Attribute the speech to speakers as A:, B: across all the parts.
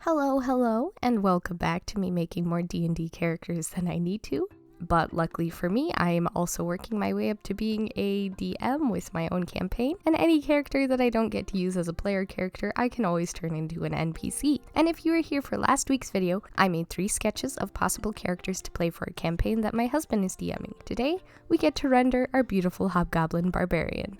A: Hello, and welcome back to me making more D&D characters than I need to. But luckily for me, I am also working my way up to being a DM with my own campaign, and any character that I don't get to use as a player character, I can always turn into an NPC. And if you were here for last week's video, I made 3 sketches of possible characters to play for a campaign that my husband is DMing. Today, we get to render our beautiful Hobgoblin Barbarian.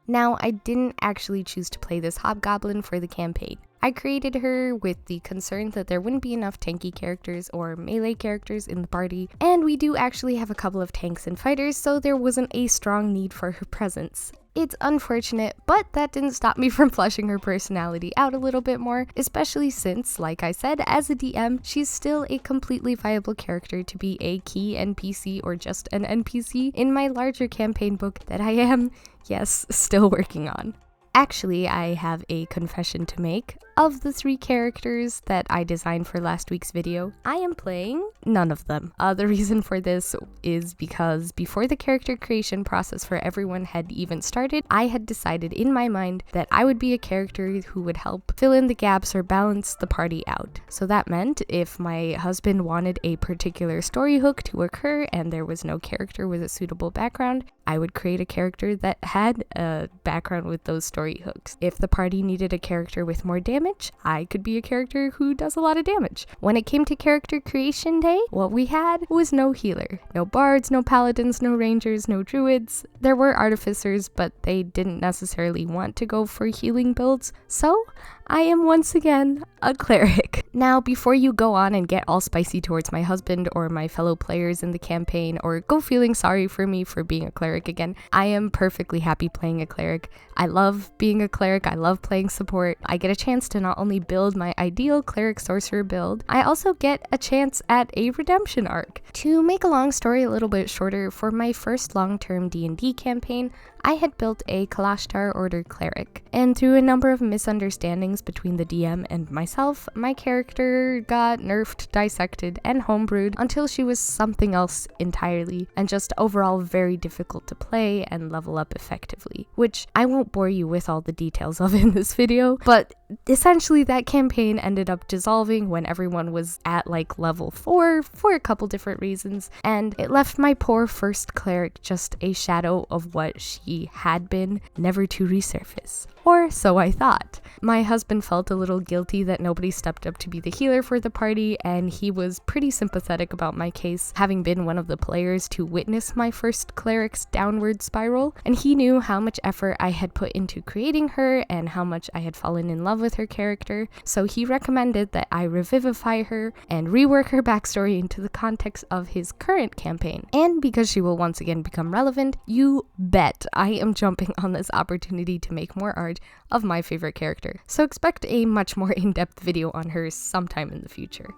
A: Now, I didn't actually choose to play this Hobgoblin for the campaign. I created her with the concern that there wouldn't be enough tanky characters or melee characters in the party, and we do actually have a couple of tanks and fighters, so there wasn't a strong need for her presence. It's unfortunate, but that didn't stop me from fleshing her personality out a little bit more, especially since, like I said, as a DM, she's still a completely viable character to be a key NPC or just an NPC in my larger campaign book that I am, yes, still working on. Actually, I have a confession to make. Of the 3 characters that I designed for last week's video, I am playing none of them. The reason for this is because before the character creation process for everyone had even started, I had decided in my mind that I would be a character who would help fill in the gaps or balance the party out. So that meant if my husband wanted a particular story hook to occur and there was no character with a suitable background, I would create a character that had a background with those story hooks. If the party needed a character with more damage, I could be a character who does a lot of damage. When it came to character creation day, what we had was no healer. No bards, no paladins, no rangers, no druids. There were artificers, but they didn't necessarily want to go for healing builds, so I am once again a cleric. Now, before you go on and get all spicy towards my husband or my fellow players in the campaign, or go feeling sorry for me for being a cleric again, I am perfectly happy playing a cleric. I love being a cleric, I love playing support. I get a chance to not only build my ideal cleric sorcerer build, I also get a chance at a redemption arc. To make a long story a little bit shorter, for my first long-term D&D campaign, I had built a Kalashtar Order cleric, and through a number of misunderstandings between the DM and myself, my character got nerfed, dissected, and homebrewed until she was something else entirely, and just overall very difficult to play and level up effectively, which I won't bore you with all the details of in this video, but essentially that campaign ended up dissolving when everyone was at like level 4 for a couple different reasons, and it left my poor first cleric just a shadow of what she had been, never to resurface. Or so I thought. My husband felt a little guilty that nobody stepped up to be the healer for the party, and he was pretty sympathetic about my case, having been one of the players to witness my first cleric's downward spiral, and he knew how much effort I had put into creating her and how much I had fallen in love with her character, so he recommended that I revivify her and rework her backstory into the context of his current campaign. And because she will once again become relevant, you bet I am jumping on this opportunity to make more art of my favorite character. So expect a much more in-depth video on her sometime in the future.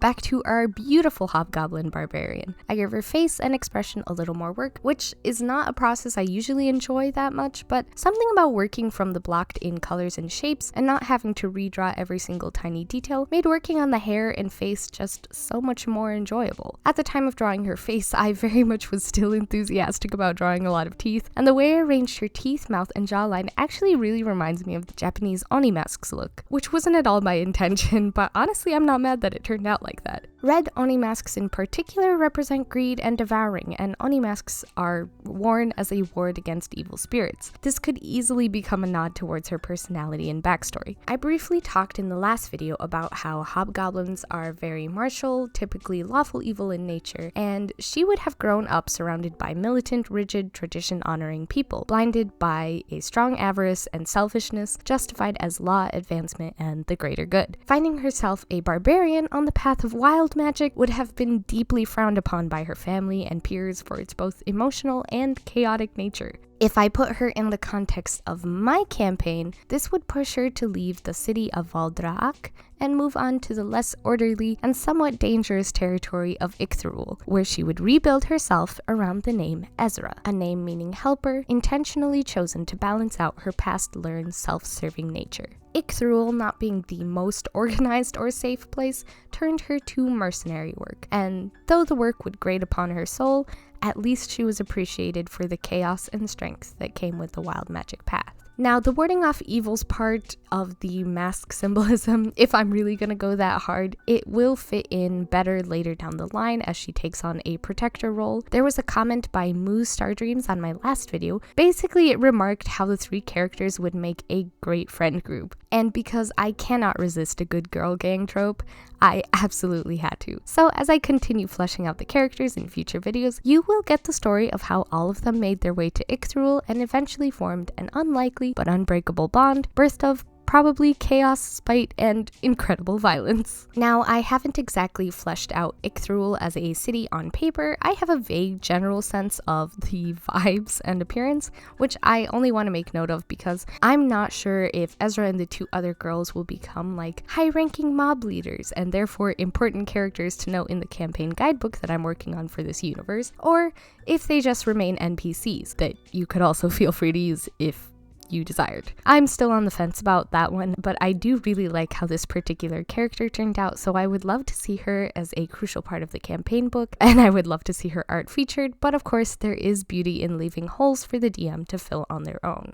A: Back to our beautiful Hobgoblin Barbarian. I give her face and expression a little more work, which is not a process I usually enjoy that much, but something about working from the blocked in colors and shapes and not having to redraw every single tiny detail made working on the hair and face just so much more enjoyable. At the time of drawing her face, I very much was still enthusiastic about drawing a lot of teeth, and the way I arranged her teeth, mouth, and jawline actually really reminds me of the Japanese oni masks look, which wasn't at all my intention, but honestly I'm not mad that it turned out like that. Red oni masks in particular represent greed and devouring, and oni masks are worn as a ward against evil spirits. This could easily become a nod towards her personality and backstory. I briefly talked in the last video about how hobgoblins are very martial, typically lawful evil in nature, and she would have grown up surrounded by militant, rigid, tradition-honoring people, blinded by a strong avarice and selfishness, justified as law advancement and the greater good. Finding herself a barbarian on the path of wild magic would have been deeply frowned upon by her family and peers for its both emotional and chaotic nature. If I put her in the context of my campaign, this would push her to leave the city of Valdraak and move on to the less orderly and somewhat dangerous territory of Icthrul, where she would rebuild herself around the name Ezra, a name meaning helper, intentionally chosen to balance out her past learned self-serving nature. Icthrul, not being the most organized or safe place, turned her to mercenary work, and though the work would grate upon her soul, at least she was appreciated for the chaos and strength that came with the wild magic path. Now, the warding off evils part of the mask symbolism, if I'm really gonna go that hard, it will fit in better later down the line as she takes on a protector role. There was a comment by Moo Stardreams on my last video. Basically, it remarked how the 3 characters would make a great friend group. And because I cannot resist a good girl gang trope, I absolutely had to. So as I continue fleshing out the characters in future videos, you will get the story of how all of them made their way to Icthrul and eventually formed an unlikely but unbreakable bond, birthed of probably chaos, spite, and incredible violence. Now, I haven't exactly fleshed out Icthrul as a city on paper. I have a vague general sense of the vibes and appearance, which I only want to make note of because I'm not sure if Ezra and the 2 other girls will become like high-ranking mob leaders and therefore important characters to know in the campaign guidebook that I'm working on for this universe, or if they just remain NPCs that you could also feel free to use if you desired. I'm still on the fence about that one, but I do really like how this particular character turned out, so I would love to see her as a crucial part of the campaign book, and I would love to see her art featured, but of course there is beauty in leaving holes for the DM to fill on their own.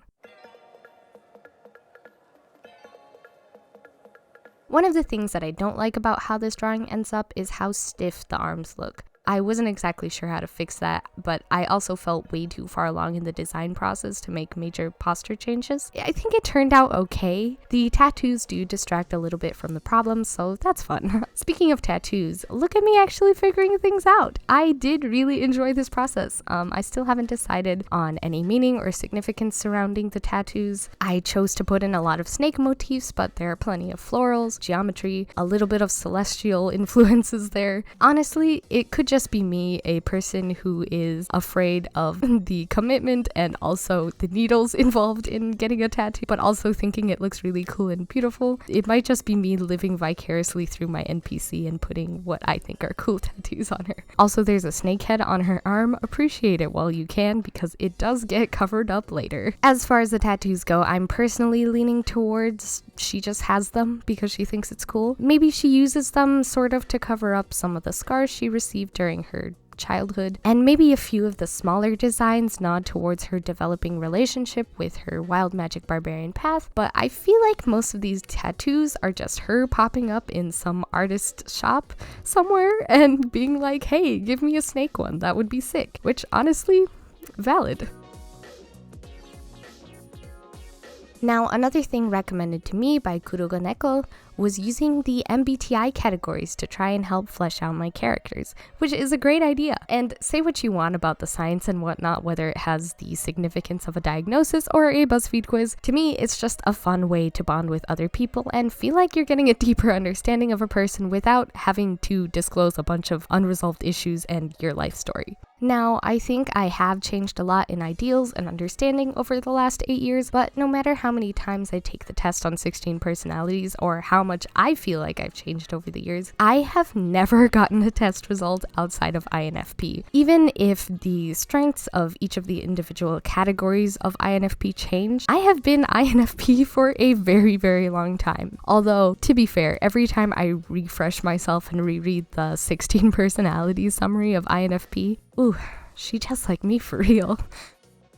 A: One of the things that I don't like about how this drawing ends up is how stiff the arms look. I wasn't exactly sure how to fix that, but I also felt way too far along in the design process to make major posture changes. I think it turned out okay. The tattoos do distract a little bit from the problem, so that's fun. Speaking of tattoos, look at me actually figuring things out. I did really enjoy this process. I still haven't decided on any meaning or significance surrounding the tattoos. I chose to put in a lot of snake motifs, but there are plenty of florals, geometry, a little bit of celestial influences there. Honestly, it could just be me, a person who is afraid of the commitment and also the needles involved in getting a tattoo, but also thinking it looks really cool and beautiful. It might just be me living vicariously through my NPC and putting what I think are cool tattoos on her. Also, there's a snake head on her arm. Appreciate it while you can because it does get covered up later. As far as the tattoos go, I'm personally leaning towards she just has them because she thinks it's cool. Maybe she uses them sort of to cover up some of the scars she received during her childhood, and maybe a few of the smaller designs nod towards her developing relationship with her wild magic barbarian path, but I feel like most of these tattoos are just her popping up in some artist shop somewhere and being like, hey, give me a snake one, that would be sick, which honestly, valid. Now, another thing recommended to me by Kuroga Neko was using the MBTI categories to try and help flesh out my characters, which is a great idea. And say what you want about the science and whatnot, whether it has the significance of a diagnosis or a BuzzFeed quiz, to me it's just a fun way to bond with other people and feel like you're getting a deeper understanding of a person without having to disclose a bunch of unresolved issues and your life story. Now, I think I have changed a lot in ideals and understanding over the last 8 years, but no matter how many times I take the test on 16 personalities or how much I feel like I've changed over the years, I have never gotten a test result outside of INFP. Even if the strengths of each of the individual categories of INFP change, I have been INFP for a very, very long time. Although, to be fair, every time I refresh myself and reread the 16 personalities summary of INFP, ooh, she just like me for real.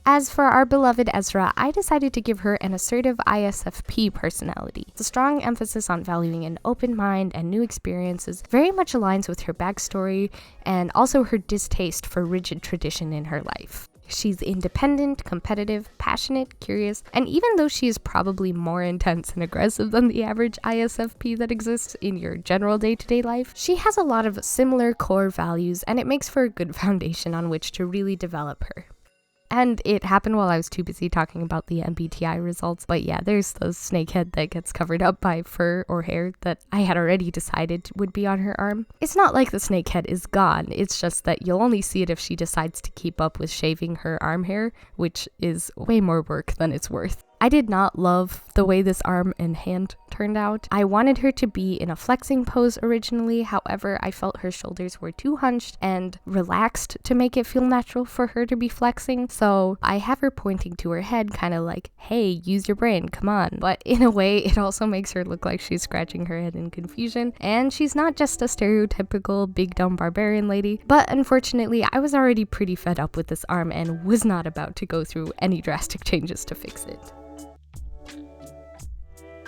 A: As for our beloved Ezra, I decided to give her an assertive ISFP personality. The strong emphasis on valuing an open mind and new experiences very much aligns with her backstory and also her distaste for rigid tradition in her life. She's independent, competitive, passionate, curious, and even though she is probably more intense and aggressive than the average ISFP that exists in your general day-to-day life, she has a lot of similar core values and it makes for a good foundation on which to really develop her. And it happened while I was too busy talking about the MBTI results, but yeah, there's the snake head that gets covered up by fur or hair that I had already decided would be on her arm. It's not like the snake head is gone, it's just that you'll only see it if she decides to keep up with shaving her arm hair, which is way more work than it's worth. I did not love the way this arm and hand turned out. I wanted her to be in a flexing pose originally, however, I felt her shoulders were too hunched and relaxed to make it feel natural for her to be flexing, so I have her pointing to her head, kind of like, hey, use your brain, come on. But in a way, it also makes her look like she's scratching her head in confusion, and she's not just a stereotypical big dumb barbarian lady, but unfortunately, I was already pretty fed up with this arm and was not about to go through any drastic changes to fix it.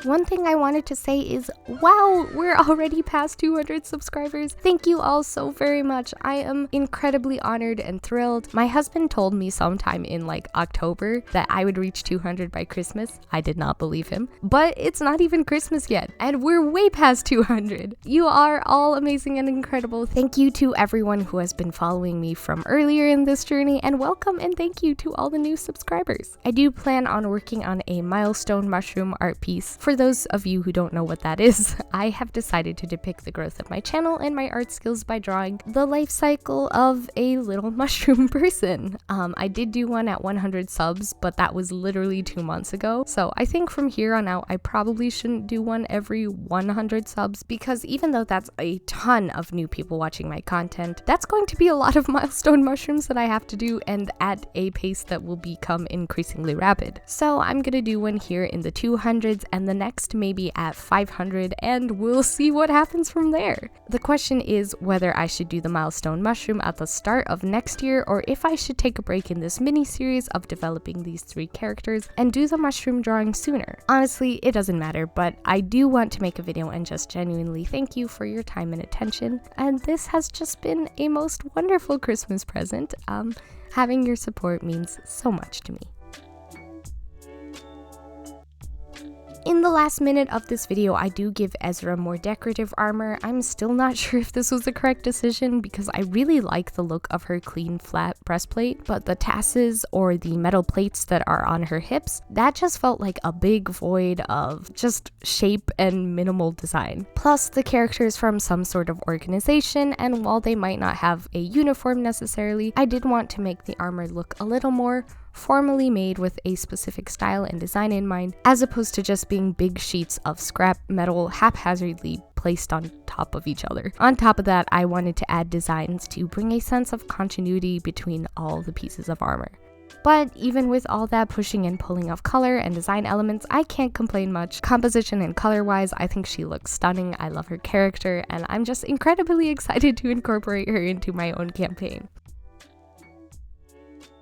A: One thing I wanted to say is, wow, we're already past 200 subscribers. Thank you all so very much. I am incredibly honored and thrilled. My husband told me sometime in like October that I would reach 200 by Christmas. I did not believe him, but it's not even Christmas yet, and we're way past 200. You are all amazing and incredible. Thank you to everyone who has been following me from earlier in this journey, and welcome and thank you to all the new subscribers. I do plan on working on a milestone mushroom art piece. For those of you who don't know what that is, I have decided to depict the growth of my channel and my art skills by drawing the life cycle of a little mushroom person. I did do one at 100 subs, but that was literally 2 months ago. So I think from here on out, I probably shouldn't do one every 100 subs, because even though that's a ton of new people watching my content, that's going to be a lot of milestone mushrooms that I have to do, and at a pace that will become increasingly rapid. So I'm gonna do one here in the 200s and the next maybe at 500, and we'll see what happens from there. The question is whether I should do the milestone mushroom at the start of next year, or if I should take a break in this mini series of developing these 3 characters and do the mushroom drawing sooner. Honestly, it doesn't matter, but I do want to make a video and just genuinely thank you for your time and attention, and this has just been a most wonderful Christmas present. Having your support means so much to me. In the last minute of this video, I do give Ezra more decorative armor. I'm still not sure if this was the correct decision, because I really like the look of her clean flat breastplate, but the tassels or the metal plates that are on her hips, that just felt like a big void of just shape and minimal design. Plus, the character is from some sort of organization, and while they might not have a uniform necessarily, I did want to make the armor look a little more formally made with a specific style and design in mind, as opposed to just being big sheets of scrap metal haphazardly placed on top of each other. On top of that, I wanted to add designs to bring a sense of continuity between all the pieces of armor. But even with all that pushing and pulling of color and design elements, I can't complain much. Composition and color-wise, I think she looks stunning. I love her character, and I'm just incredibly excited to incorporate her into my own campaign.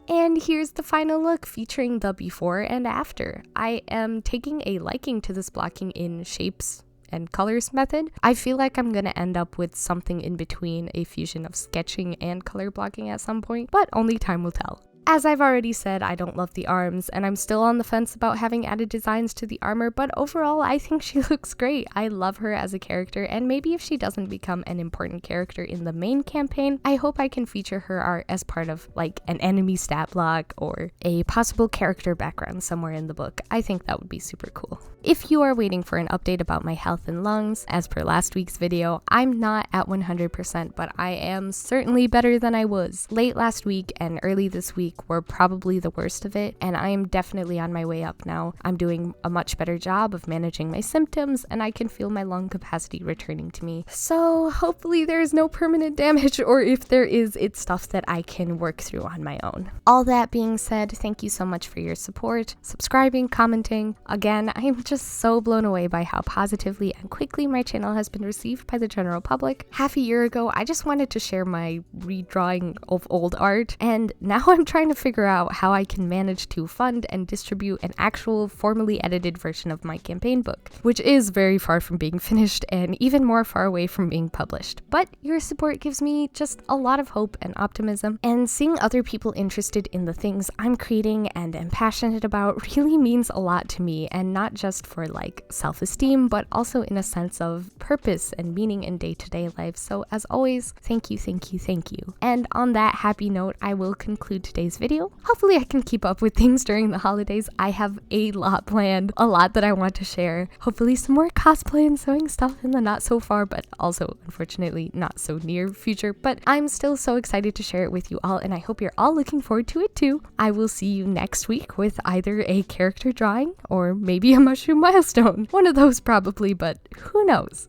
A: And here's the final look featuring the before and after. I am taking a liking to this blocking in shapes and colors method. I feel like I'm gonna end up with something in between a fusion of sketching and color blocking at some point, but only time will tell. As I've already said, I don't love the arms, and I'm still on the fence about having added designs to the armor, but overall I think she looks great. I love her as a character, and maybe if she doesn't become an important character in the main campaign, I hope I can feature her art as part of like an enemy stat block or a possible character background somewhere in the book. I think that would be super cool. If you are waiting for an update about my health and lungs, as per last week's video, I'm not at 100%, but I am certainly better than I was. Late last week and early this week were probably the worst of it, and I am definitely on my way up now. I'm doing a much better job of managing my symptoms, and I can feel my lung capacity returning to me. So hopefully there is no permanent damage, or if there is, it's stuff that I can work through on my own. All that being said, thank you so much for your support, subscribing, commenting. Again, I am just so blown away by how positively and quickly my channel has been received by the general public. Half a year ago, I just wanted to share my redrawing of old art, and now I'm trying to figure out how I can manage to fund and distribute an actual formally edited version of my campaign book, which is very far from being finished and even more far away from being published. But your support gives me just a lot of hope and optimism, and seeing other people interested in the things I'm creating and am passionate about really means a lot to me, and not just for like self-esteem, but also in a sense of purpose and meaning in day-to-day life. So as always, thank you, thank you, thank you. And on that happy note, I will conclude today's video. Hopefully I can keep up with things during the holidays. I have a lot planned, a lot that I want to share. Hopefully some more cosplay and sewing stuff in the not so far, but also unfortunately not so near future. But I'm still so excited to share it with you all, and I hope you're all looking forward to it too. I will see you next week with either a character drawing or maybe a mushroom milestone. One of those probably, but who knows?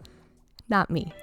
A: Not me.